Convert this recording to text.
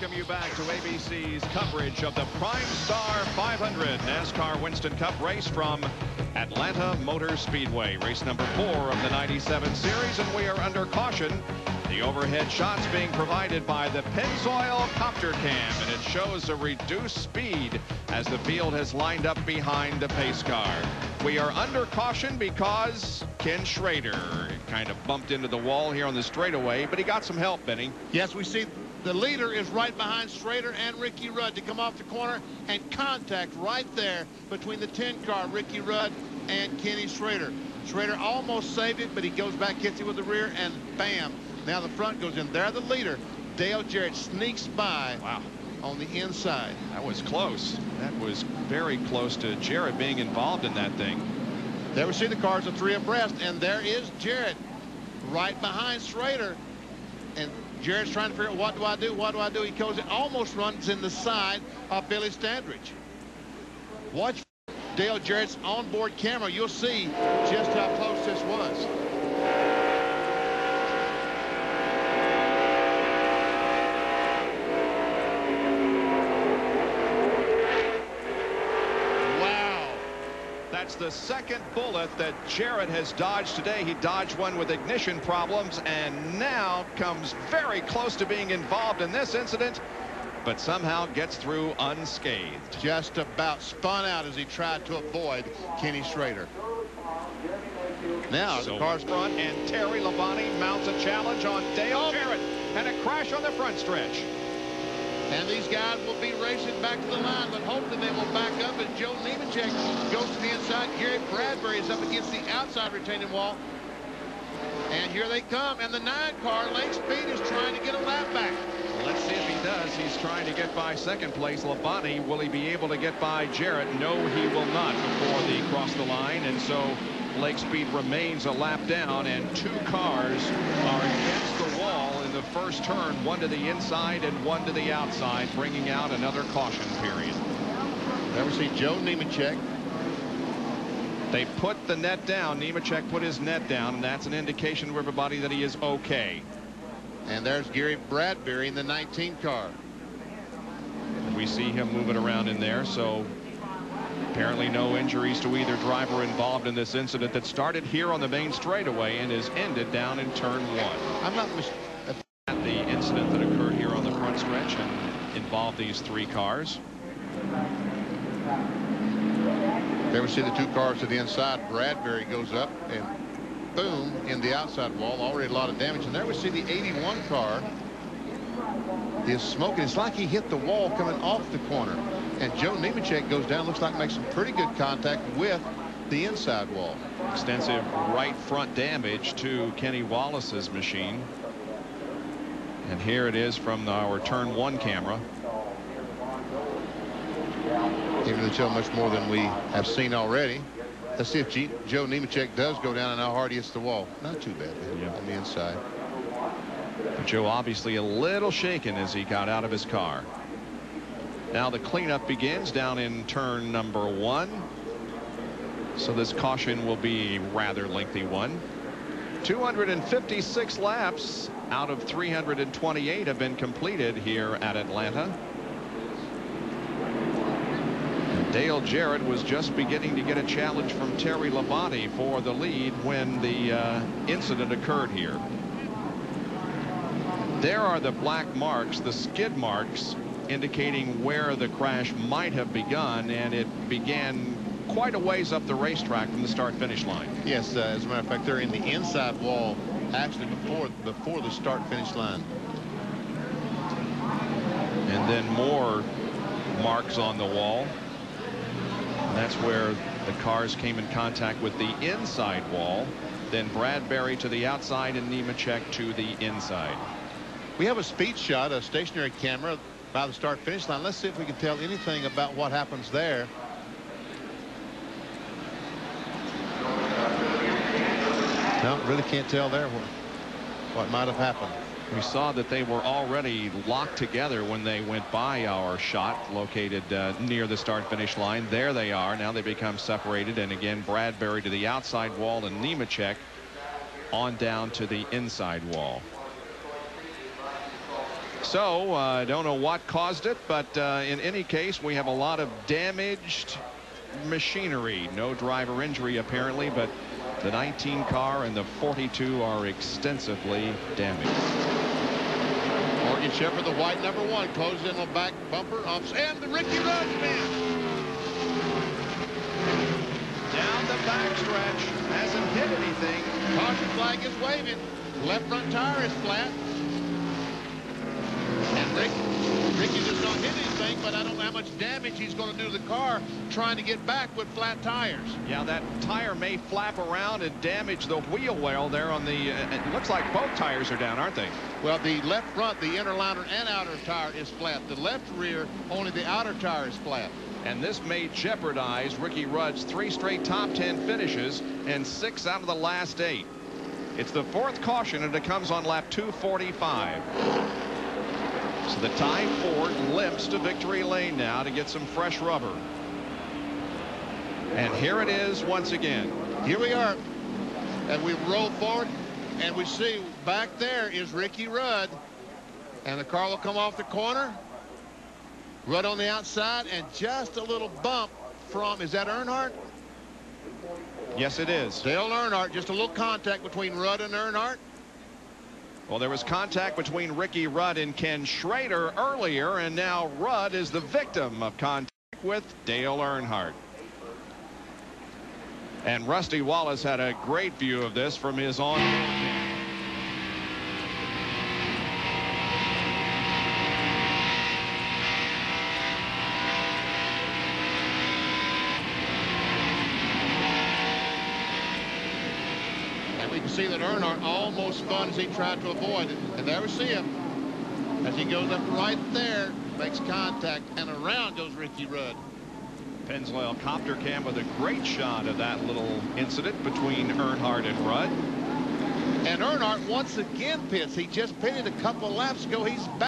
welcome you back to ABC's coverage of the Primestar 500 NASCAR Winston Cup race from Atlanta Motor Speedway. Race number 4 of the 97 series, and we are under caution. The overhead shots being provided by the Pennzoil Copter Cam, and it shows a reduced speed as the field has lined up behind the pace car. We are under caution because Ken Schrader kind of bumped into the wall here on the straightaway, but he got some help, Benny. Yes, we see the leader is right behind Schrader and Ricky Rudd to come off the corner, and contact right there between the 10 car, Ricky Rudd and Kenny Schrader. Schrader almost saved it, but he goes back, hits it with the rear, and bam. Now the front goes in. There the leader, Dale Jarrett, sneaks by. Wow. On the inside. That was close. That was very close to Jarrett being involved in that thing. There we see the cars are 3 abreast, and there is Jarrett right behind Schrader. And Jarrett's trying to figure out, what do I do? What do I do? He goes, it almost runs in the side of Billy Standridge. Watch Dale Jarrett's onboard camera. You'll see just how close this was. That's the second bullet that Jarrett has dodged today. He dodged one with ignition problems and now comes very close to being involved in this incident, but somehow gets through unscathed. Just about spun out as he tried to avoid Kenny Schrader. Now the car's front, and Terry Labonte mounts a challenge on Dale Jarrett, and a crash on the front stretch. And these guys will be racing back to the line, but hopefully they will back up as Joe Nemechek goes to the inside. Gary Bradbury is up against the outside retaining wall. And here they come. And the 9 car, Lake Speed, is trying to get a lap back. Well, let's see if he does. He's trying to get by second place. Labonte, will he be able to get by Jarrett? No, he will not before they cross the line. And so Lake Speed remains a lap down, and 2 cars are against the wall in the first turn, one to the inside and one to the outside, bringing out another caution period. There we see Joe Nemechek. They put the net down. Nemechek put his net down, and that's an indication to everybody that he is okay. And there's Gary Bradbury in the 19 car. And we see him moving around in there, so apparently no injuries to either driver involved in this incident that started here on the main straightaway and is ended down in turn 1. I'm not the incident that occurred here on the front stretch and involved these 3 cars. There we see the 2 cars to the inside. Bradbury goes up and boom in the outside wall. Already a lot of damage. And there we see the 81 car is smoking. It's like he hit the wall coming off the corner. And Joe Nemechek goes down. Looks like makes some pretty good contact with the inside wall. Extensive right front damage to Kenny Wallace's machine. And here it is from our turn 1 camera. Can't really tell much more than we have seen already. Let's see if Joe Nemechek does go down and how hard he hits the wall. Not too bad on the inside. But Joe obviously a little shaken as he got out of his car. Now the cleanup begins down in turn number 1. So this caution will be a rather lengthy one. 256 laps out of 328 have been completed here at Atlanta. And Dale Jarrett was just beginning to get a challenge from Terry Labonte for the lead when the incident occurred here. There are the black marks, the skid marks, indicating where the crash might have begun, and it began quite a ways up the racetrack from the start-finish line. Yes, as a matter of fact, they're in the inside wall, actually before the start-finish line. And then more marks on the wall. And that's where the cars came in contact with the inside wall. Then Bradbury to the outside and Nemechek to the inside. We have a speed shot, a stationary camera by the start-finish line. Let's see if we can tell anything about what happens there. No, really can't tell there what might have happened. We saw that they were already locked together when they went by our shot located near the start-finish line. There they are. Now they become separated. And again, Bradbury to the outside wall and Nemechek on down to the inside wall. so. I don't know what caused it, but in any case, we have a lot of damaged machinery. No driver injury apparently, but the 19 car and the 42 are extensively damaged. Morgan Shepherd, the white #1, closes in on back bumper, and the Ricky Rudd spin. Down the backstretch, hasn't hit anything. Caution flag is waving. Left front tire is flat. And Ricky does not hit anything, but I don't know how much damage he's going to do to the car trying to get back with flat tires. Yeah, that tire may flap around and damage the wheel well there on the. It looks like both tires are down, aren't they? Well, the left front, the inner liner and outer tire is flat. The left rear, only the outer tire is flat. And this may jeopardize Ricky Rudd's 3 straight top 10 finishes and 6 out of the last 8. It's the 4th caution, and it comes on lap 245. So the Tide Ford limps to victory lane now to get some fresh rubber. And here it is once again. Here we are. And we roll forward, and we see back there is Ricky Rudd. And the car will come off the corner. Rudd on the outside, and just a little bump from, is that Earnhardt? Yes, it is. Dale Earnhardt, just a little contact between Rudd and Earnhardt. Well, there was contact between Ricky Rudd and Ken Schrader earlier, and now Rudd is the victim of contact with Dale Earnhardt. And Rusty Wallace had a great view of this from his on. We can see that Earnhardt almost spun as he tried to avoid it. And there we see him as he goes up right there, makes contact, and around goes Ricky Rudd. Pennzoil copter cam with a great shot of that little incident between Earnhardt and Rudd. And Earnhardt once again pits. He just pitted a couple laps ago. He's back.